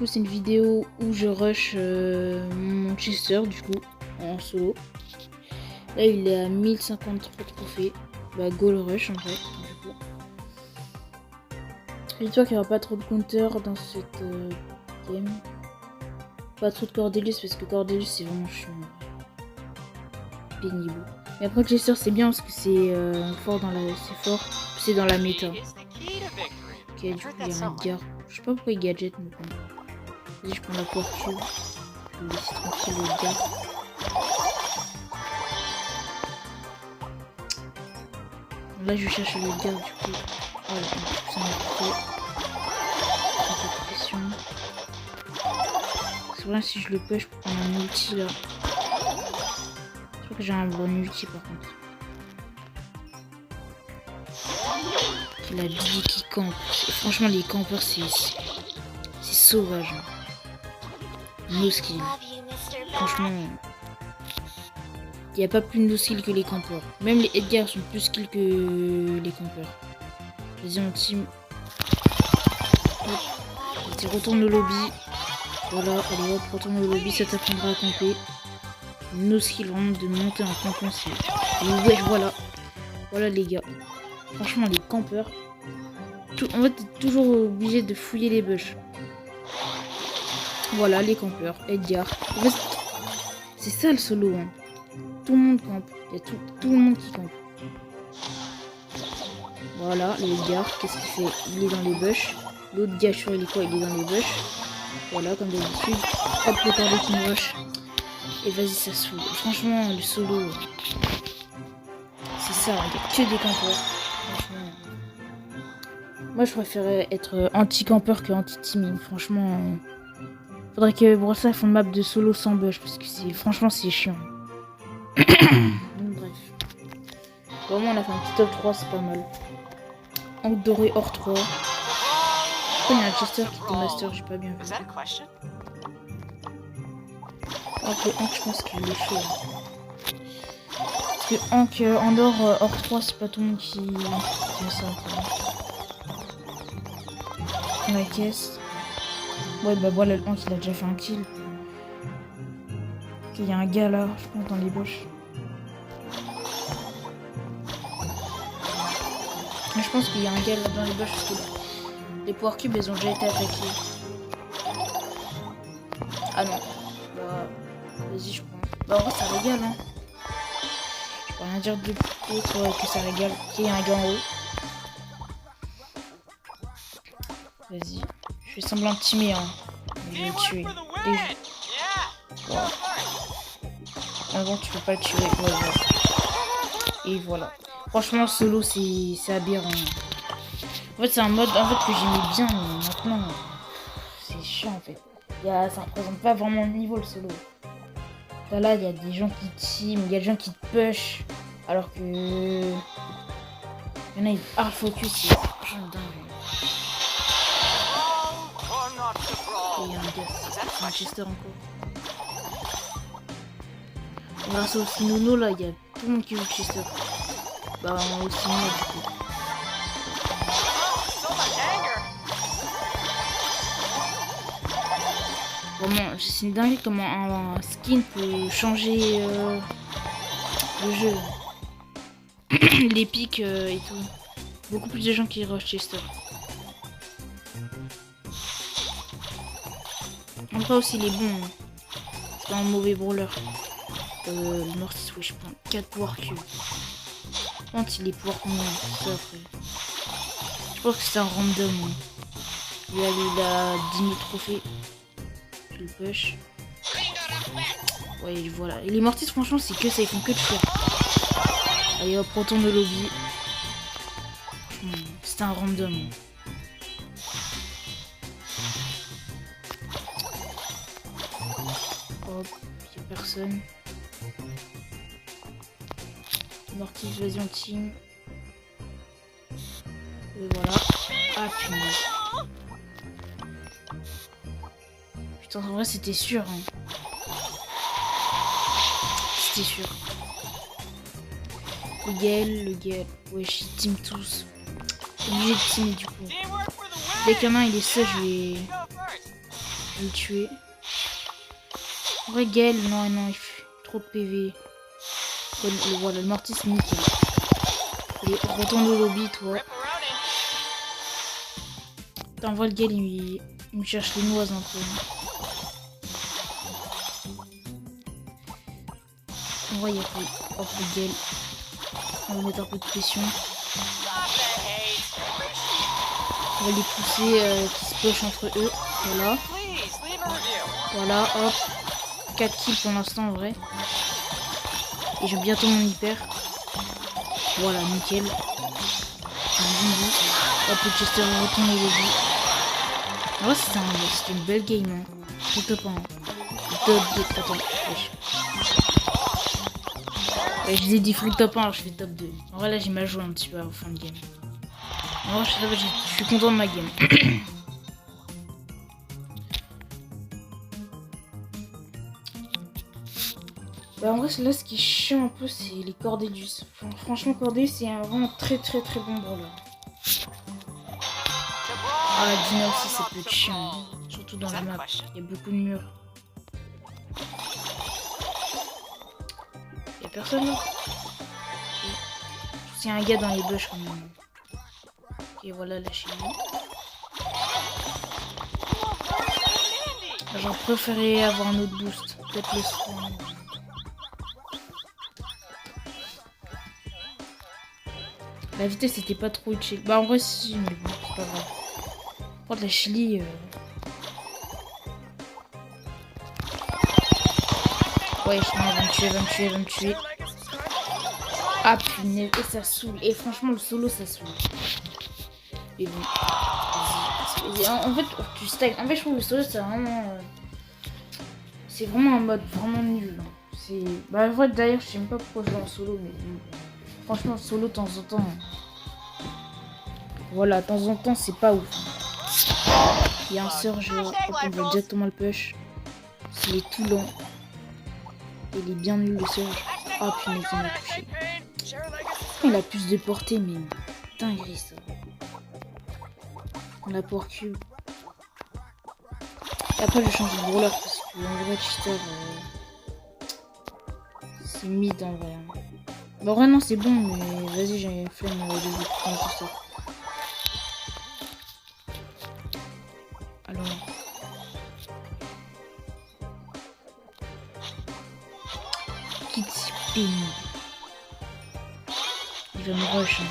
coup c'est une vidéo où je rush mon Chester du coup en solo. Là il est à 1053 trophées. Bah go le rush en fait du coup. J'espère qu'il n'y aura pas trop de counter dans cette game. Pas trop de Cordelius parce que Cordelius c'est vraiment chiant. Pénible. Mais après Chester c'est bien parce que c'est fort dans la. C'est fort. C'est dans la méta. Ok du coup il y a un Edgar. Je sais pas pourquoi il gadget mais bon. Vas-y je prends la poire cube. Je vais laisser tranquille le Edgar. Là je cherche le Edgar du coup. Oh là ça m'a fait. Un peu de pression. C'est vrai si je le push pour prendre un ulti là. Je crois que j'ai un bon ulti par contre. Il a dit qui campe. Et franchement les campeurs c'est sauvage. No skill. Franchement. Il n'y a pas plus no skill que les campeurs. Même les Edgar sont plus skill que les campeurs. Vas-y on team. Vas-y retourne au lobby. Voilà, allez hop, retourne au lobby, ça t'apprendra à camper. No skill vraiment de monter en campant c'est. Et ouais voilà. Voilà les gars. Franchement les campeurs. En fait t'es toujours obligé de fouiller les bush. Voilà les campeurs, Edgar. En fait, c'est ça le solo hein. Tout le monde campe. Il y a tout le monde qui campe. Voilà, le Edgar, qu'est-ce qu'il fait? Il est dans les bush. L'autre gars, il est quoi? Il est dans les bush. Voilà, comme d'habitude. Hop, le target qui me rush. Et vas-y, ça saoule. Franchement, le solo, c'est ça, il n'y a que des campeurs. Franchement. Moi, je préférais être anti-campeur que anti-teaming. Franchement, faudrait que Brossa fasse une map de solo sans bush. Parce que franchement, c'est chiant. Donc, bref. Vraiment, on a fait un petit top 3, c'est pas mal. Angle doré hors 3. Il y a un Chester qui était master, j'ai pas bien vu. Alors que Hank, je pense qu'il est chaud. Parce que Hank en or hors 3, c'est pas tout le monde qui fait ça. Dans la caisse. Ouais, bah voilà, le Hank il a déjà fait un kill. Ok, il y a un gars là, je pense, dans les bush. Mais je pense qu'il y a un gars là dans les bush parce que les power cubes elles ont déjà été attaquées. Ah non. Bah vas-y je prends. Bah en vrai ça régale hein. Je peux rien dire de autre que ça régale. Ok il y a un gars en haut. Vas-y. Je fais semblant de teamer hein. Je vais le tuer. Wow. En gros tu peux pas le tuer. Ouais, ouais. Et voilà. Franchement solo c'est aberrant. En fait c'est un mode en fait que j'aimais bien mais maintenant c'est chiant en fait. Ça représente pas vraiment le niveau le solo. Là il y a des gens qui team, il y a des gens qui te push alors que il y en a ils hard focus, c'est franchement dingue. Et il y a un gars, c'est un Chester encore. Grâce au Sinono là il y a tout le monde qui joue Chester. Bah on aussi moi du coup. Vraiment, c'est une dinguerie comment un skin peut changer le jeu. Les pics et tout. Beaucoup plus de gens qui rush Chester. Après aussi il est bon. Hein. C'est pas un mauvais brawler. Le Mortis, oui je prends 4 power cubes. Quand il est pouvoir combien ça après. Je pense que c'est un random. Hein. Il a 10 000 trophées. Je le push. Ouais voilà. Et les Mortis franchement c'est que ça, ils font que de faire. Allez hop, retourne au lobby. C'est un random. Hop, y'a personne. Mortis, vas-y on team. Et voilà. Ah punaise. Putain en vrai c'était sûr. Hein. C'était sûr. Le Gale. Wesh, ils team tous. Obligé de teamer du coup. Dès qu'il y en a un il est seul, je vais Je vais le tuer. En vrai, Gaël, non, il fait trop de PV. Voilà, le mortis, c'est nickel. Allez, retourne au lobby, toi. T'envoies le Gaël, il me cherche les noises un peu. En vrai, il y a plus. Hop, le Gaël. On va mettre un peu de pression. On va les pousser qui se pochent entre eux. Voilà. Voilà, hop. 4 kills pour l'instant en vrai. Et j'ai bientôt mon hyper. Voilà, nickel. Hop, le Chester retourne au début. En vrai, c'était une belle game. Hein. Free top 1. Top 2. Attends, wesh. Ouais, je vous ai dit free top 1, alors je fais top 2. En vrai, là, j'ai mal joué un petit peu à la fin de game. En vrai, je suis content de ma game. Bah en vrai, là, ce qui est chiant un peu, c'est les Cordelius. Franchement, Cordelius, c'est un vraiment très bon brawler. Ah, Dina aussi, ça peut être chiant. Hein. Surtout dans la map. Il y a beaucoup de murs. Il y a personne là. Il y a un gars dans les bush quand même. Ok, voilà, lâchez-le. J'aurais préféré avoir un autre boost. Peut-être le spawn. La vitesse c'était pas trop utile. Bah en vrai si, mais bon, c'est pas grave. Par contre la Chili... Ouais, je va me tuer. Ah punaise, et ça saoule. Et franchement le solo ça saoule. Mais bon. Vas-y. En fait, tu stagnes. En fait je trouve le solo c'est vraiment... C'est vraiment un mode vraiment nul. Hein. C'est... Bah en vrai d'ailleurs je sais même pas pourquoi je joue en solo, mais bon. Franchement, solo de temps en temps. Voilà, de temps en temps, c'est pas ouf. Il y a un surge, on va directement le push. Il est tout lent. Il est bien nul le surge. Oh punaise, il m'a touché. Il a plus de portée, mais dinguerie ça. On a pour cube. Et après, je change de brawler parce que en vrai, cheater, c'est mid en vrai. Bon, vraiment, c'est bon, mais vas-y, j'ai flemme de prendre tout ça. Alors. Kit spin. Il va me rush. Hein.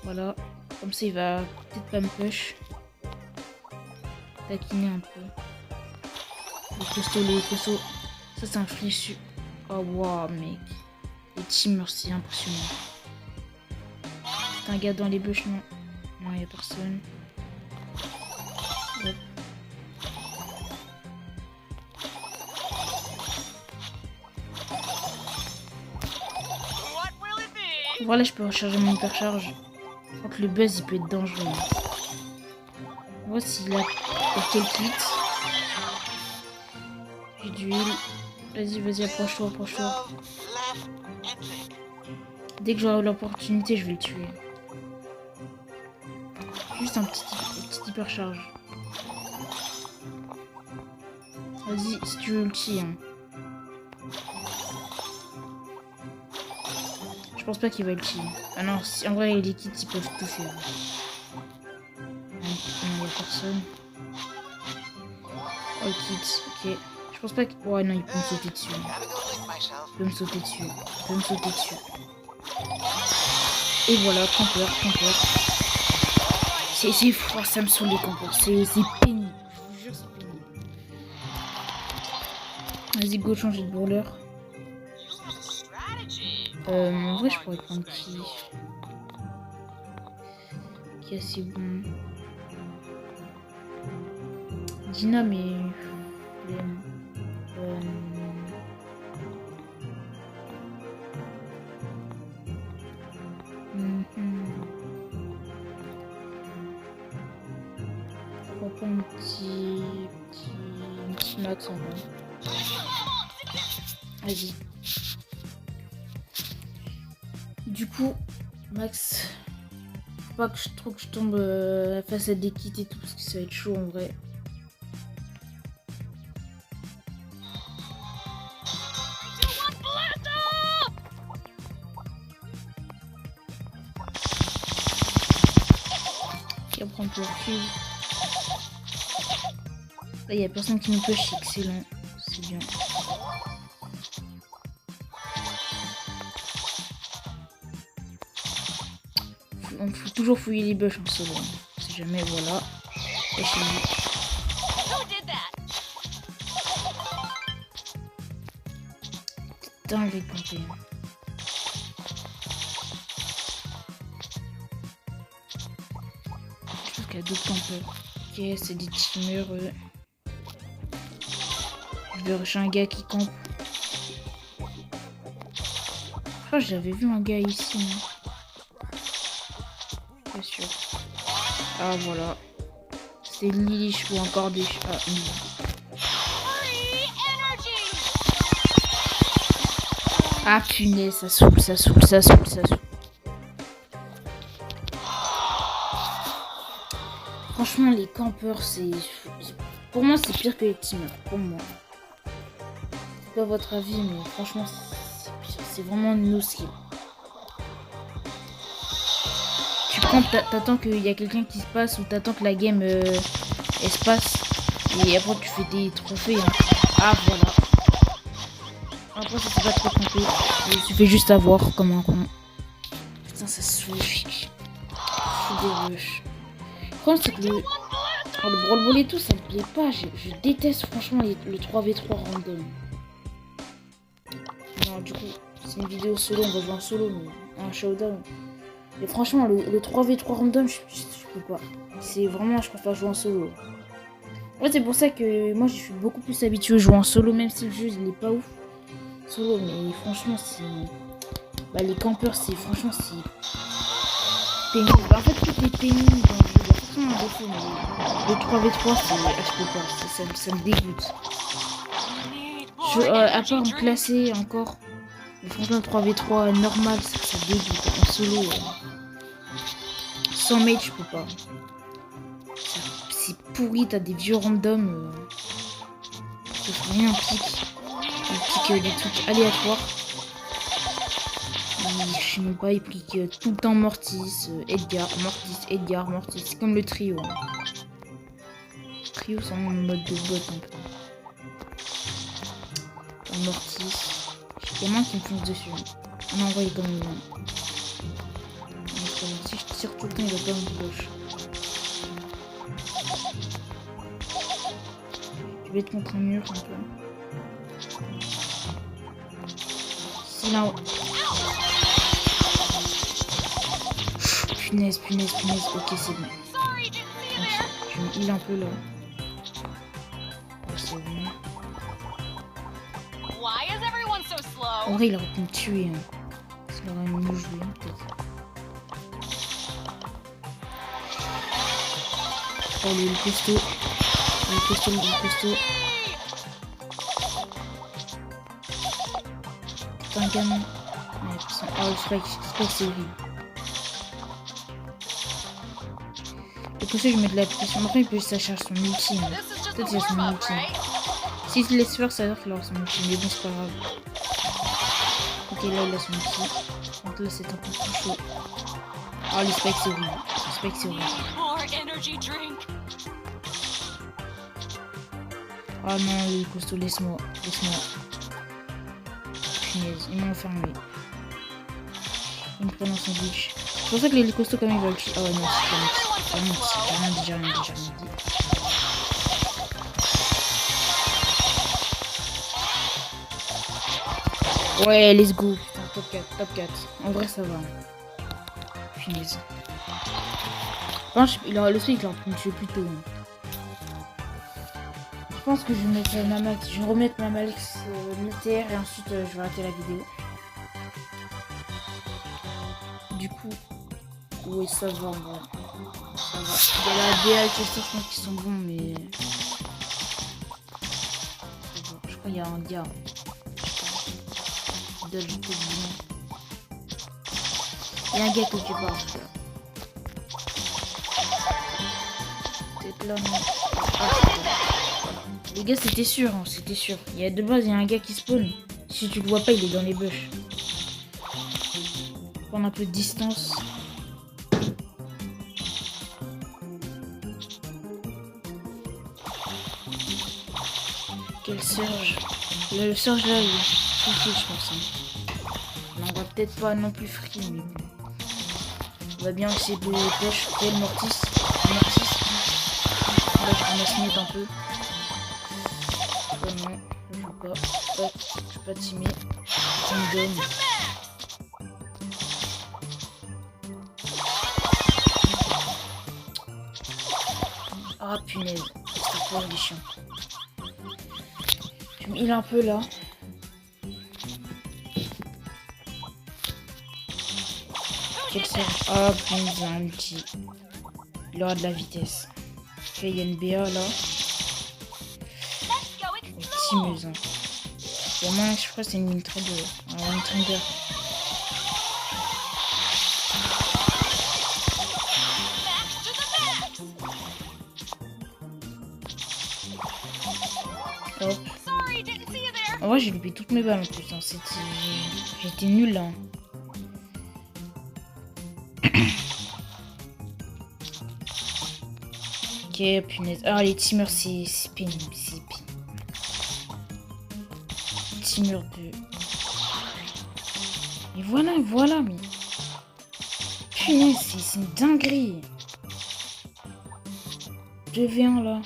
Voilà. Comme ça, il va peut-être pas me push. Taquiner un peu. Le costaud. Ça, c'est un fléchu. Oh, wow, mec. Les teamers, c'est impressionnant. C'est un gars dans les bush, non. Non, il n'y a personne. Hop. Voilà, je peux recharger mon hypercharge. Contre le buzz, il peut être dangereux. On voit s'il a quel kit. J'ai d'huile. Vas-y, approche-toi. Dès que j'aurai l'opportunité, je vais le tuer. Juste un petit hypercharge. Vas-y, si tu veux ulti. Hein. Je pense pas qu'il va ulti. Ah non, en vrai, les kits, ils peuvent tout faire. Il n'y a personne. Oh, le kit, ok. Je pense pas que... Ouais, non, il peut me sauter dessus. Il peut me sauter dessus. Et voilà, campeur. C'est froid, ça me saoule les campeurs. C'est pénible. Je vous jure, c'est pénible. Vas-y, go, changer de brawler. En vrai, je pourrais prendre qui est assez bon. Dina, mais... On va prendre un petit max en vrai. Vas-y. Du coup, max. faut pas que je tombe face à des kits et tout, parce que ça va être chaud en vrai. Qui va prendre pour cul. Là, il y a personne qui nous push, excellent. C'est bien. On faut toujours fouiller les bush en solo. Si jamais, voilà. Et chez lui. Putain, je vais compter. Je pense qu'il y a d'autres campeurs. Ok, c'est des teamers. Je vais rusher un gars qui campe. Je crois que j'avais vu un gars ici. Bien sûr. Ah voilà. C'est Lilich ou encore des... Ah, ah punaise, ça saoule, ça saoule, ça saoule, ça saoule. Franchement, les campeurs, c'est... Pour moi, c'est pire que les teamers. Pour moi. C'est pas votre avis, mais franchement, c'est vraiment no skill. Tu prends, t'attends qu'il y a quelqu'un qui se passe ou t'attends que la game elle se passe. Et après, tu fais des trophées. Hein. Ah, voilà. Après, ça c'est pas trop compliqué. Il suffit juste à voir comme un con. Putain, ça se fout. Je suis des rushs. Le problème, c'est que le brawl ball et tout, ça me plaît pas. Je déteste franchement le 3v3 random. Non, du coup, c'est une vidéo solo. On va jouer en solo, mais un showdown. Et franchement, le 3v3 random, je peux pas. C'est vraiment, je préfère jouer en solo. Ouais, c'est pour ça que moi, je suis beaucoup plus habitué à jouer en solo, même si le jeu, il est pas ouf. Solo, mais franchement, c'est... Bah, les campeurs, c'est... Franchement, c'est... pénible. Bah, en fait, tout est pénible dans le jeu. Il y a forcément un défaut, mais le 3v3, c'est... je peux pas. Ça me dégoûte. À part en classé, encore... Mais franchement, 3v3 normal, ça dégoûte. En solo... Sans mate, je peux pas. C'est pourri, t'as des vieux randoms. Ça fait rien, pique. Il pique des trucs aléatoires. Je sais même pas, il pique tout le temps Mortis, Edgar, Mortis. C'est comme le trio. Le trio, c'est vraiment le mode de bot un peu. Mortis. Il y a moins qui me fonce dessus. On envoie comme il vient. Si je tire tout le temps, il va pas me gauche. Je vais être contre un mur un peu. C'est là. Punaise. Ok, c'est bon. Je me heal un peu là. Oh, c'est bon. En vrai, il aurait pu me tuer. Hein. Il aurait mieux joué, peut-être. Oh, le costaud. Le costaud. Putain, gamin. Oh, le spike, c'est horrible. Le costaud, je mets de la pression. Après, il peut ça charge son ulti. Hein. Peut-être qu'il a son ulti. S'il se laisse faire, ça veut dire qu'il aura son ulti. Mais bon, c'est pas grave. Ok, là, il a son ulti. Donc là, c'est un peu plus chaud. Oh, le spike, c'est horrible. Oh non, le costaud, laisse-moi. Punaise, il m'a enfermé. Il me prend dans son glitch. C'est pour ça que les costauds, quand même, ils veulent... Oh non, c'est rien dit. Ouais, let's go. Putain, top 4. En vrai, ça va. Punaise. Le truc, il aurait pu me tuer plus tôt. Hein. Je pense que je vais mettre ma max. Je vais remettre ma max militaire et ensuite je vais arrêter la vidéo. Du coup, oui, ça va en vrai. Ça va. Il y a la DA et Chester, je pense qu'ils sont bons, mais. Je crois qu'il y a un gars. Il y a un gars quelque part. Là, non. Ah, c'est bon. Les gars, c'était sûr, hein, c'était sûr. Il y a de base, il y a un gars qui spawn. Si tu le vois pas, il est dans les bush. Prendre un peu de distance. Quel surge. Le surge là, il est free, je pense. Hein. On va peut-être pas non plus free, mais bon. On va bien essayer de push. Quel mortis. Mortis. Là, je ramasse mieux un peu. Oh non, je joue pas. Hop, je suis pas timé. Ça me donne. Ah punaise, c'est pas les chiens. Je me heal un peu là. Quel sert. Ah punaise, un ulti. Il aura de la vitesse. Ok, il y a une BA là. Timeuse. Hein. Pour moi, je crois que c'est une mine très de. Un Thunder. Hop. En vrai, j'ai loupé toutes mes balles en plus. Hein. J'étais nul là. Hein. Ok, punaise. Ah, les teamers, c'est pénible. C'est pénible. Teamer de. Et voilà, mais. Punaise, c'est une dinguerie. 2v1 là.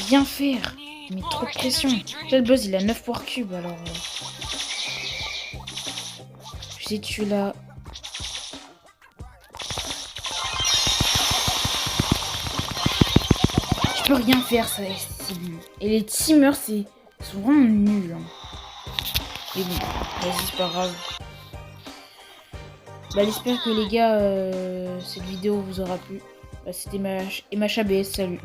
Rien faire, mais trop de pression. Là, le buzz il a 9 power cubes alors. Je sais tu là. Je peux rien faire, ça c'est nul. Et les teamers c'est souvent nul. Hein. Et bon, vas-y c'est pas grave. Bah j'espère que les gars cette vidéo vous aura plu. Bah, c'était MHABS, salut.